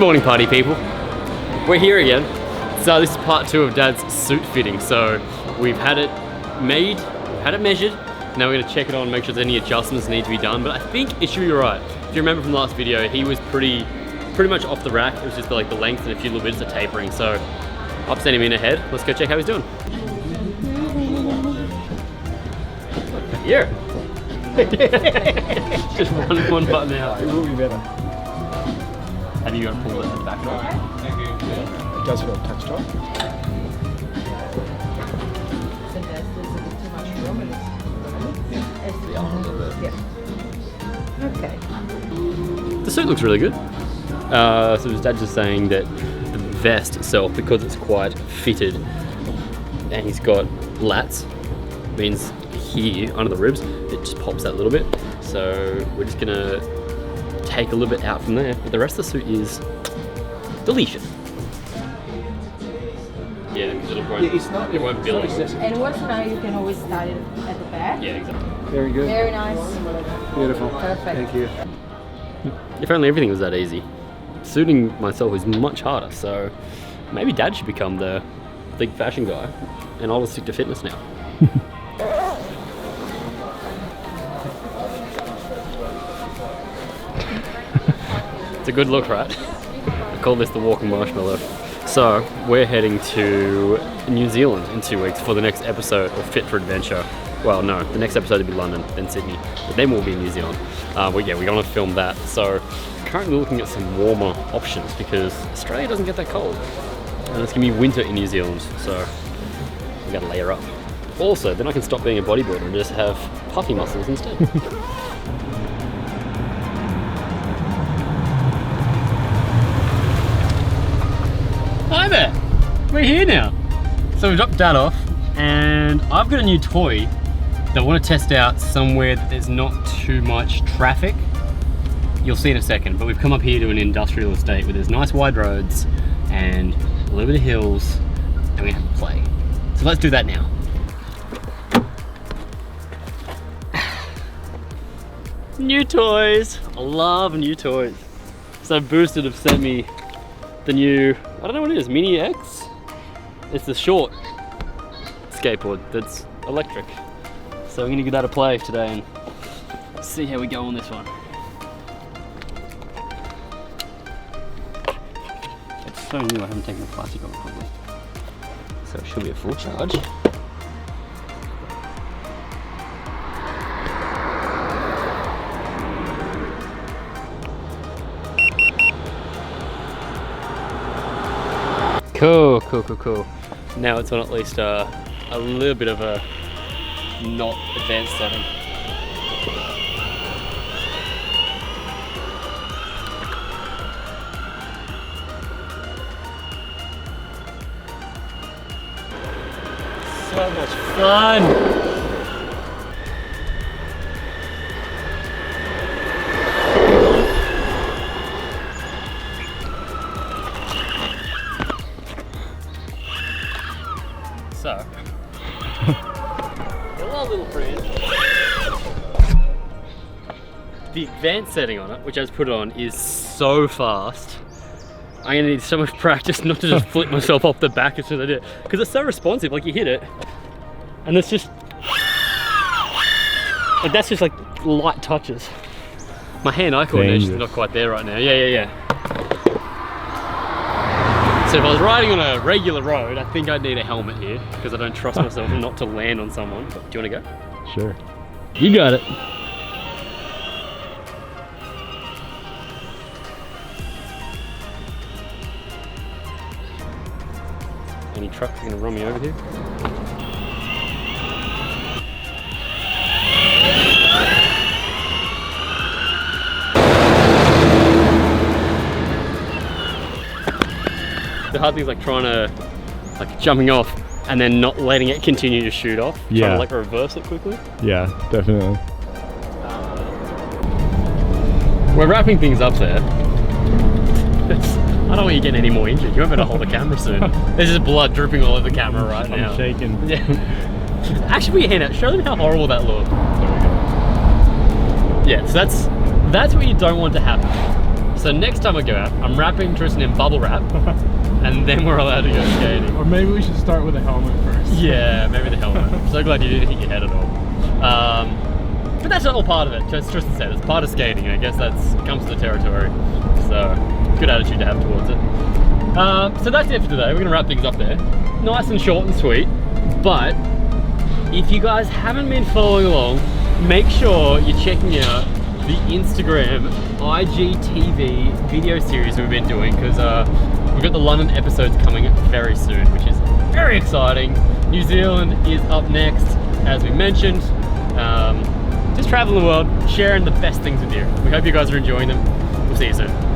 morning, party people. We're here again. So this is part 2 of Dad's suit fitting. So we've had it made, we've had it measured. Now we're gonna check it on, make sure there's any adjustments need to be done. But I think it should be right. If you remember from the last video, he was pretty much off the rack. It was just like the length and a few little bits of tapering. So I'll send him in ahead. Let's go check how he's doing. Here. Just one button out. It will be better. Have you got to pull the back off? Yeah. It does feel touch tight. Okay. The suit looks really good. So his dad's just saying that the vest itself, because it's quite fitted and he's got lats, means here under the ribs it just pops out a little bit. So we're just gonna take a little bit out from there, but the rest of the suit is delicious. Yeah, because it won't build. And what's nice, you can always start it at the back. Yeah, exactly. Very good. Very nice. Beautiful. Perfect. Thank you. If only everything was that easy. Suiting myself is much harder, so maybe Dad should become the big fashion guy, and I'll just stick to fitness now. It's a good look, right? I call this the walking marshmallow. So we're heading to New Zealand in 2 weeks for the next episode of Fit for Adventure. Well, no, the next episode will be London, then Sydney, but then we'll be in New Zealand. But yeah, we're gonna film that. So currently looking at some warmer options because Australia doesn't get that cold. And it's gonna be winter in New Zealand, so we gotta layer up. Also, then I can stop being a bodybuilder and just have puffy muscles instead. Hi there! We're here now. So we've dropped Dad off and I've got a new toy that I want to test out somewhere that there's not too much traffic. You'll see in a second, but we've come up here to an industrial estate where there's nice wide roads and a little bit of hills, and we have to play. So let's do that now. New toys! I love new toys. So Boosted have sent me the new, I don't know what it is, Mini X? It's the short skateboard that's electric. So I'm gonna give that a play today and see how we go on this one. It's so new, I haven't taken the plastic off probably. So it should be a full charge. Cool. Now it's on at least a little bit of a not advanced setting. So much fun! So, hello little friend. The advanced setting on it, which I just put it on, is so fast. I'm gonna need so much practice not to just flip myself off the back as soon as I do it. Because it's so responsive, like you hit it, and it's just, like that's just like light touches. My hand-eye coordination is not quite there right now. Yeah. So if I was riding on a regular road, I think I'd need a helmet here because I don't trust myself not to land on someone. But do you want to go? Sure. You got it. Any trucks are going to run me over here? The hard thing is like trying to, like jumping off and then not letting it continue to shoot off. Yeah. Trying to like reverse it quickly. Yeah, definitely. We're wrapping things up there. I don't want you getting any more injured. You won't be able to hold the camera soon. There's just blood dripping all over the camera right now. I'm shaking. Yeah. Actually put your hand out. Show them how horrible that looked. Yeah, so that's what you don't want to happen. So next time I go out, I'm wrapping Trystin in bubble wrap, and then we're allowed to go skating. Or maybe we should start with a helmet first. Yeah, maybe the helmet. I'm so glad you didn't hit your head at all. But that's all part of it. As Trystin said, it's part of skating. I guess that's comes to the territory. So good attitude to have towards it. So that's it for today. We're gonna wrap things up there. Nice and short and sweet. But if you guys haven't been following along, make sure you're checking out the Instagram IGTV video series we've been doing, because we've got the London episodes coming very soon, which is very exciting. New Zealand is up next, as we mentioned. Just traveling the world, sharing the best things with you. We hope you guys are enjoying them. We'll see you soon.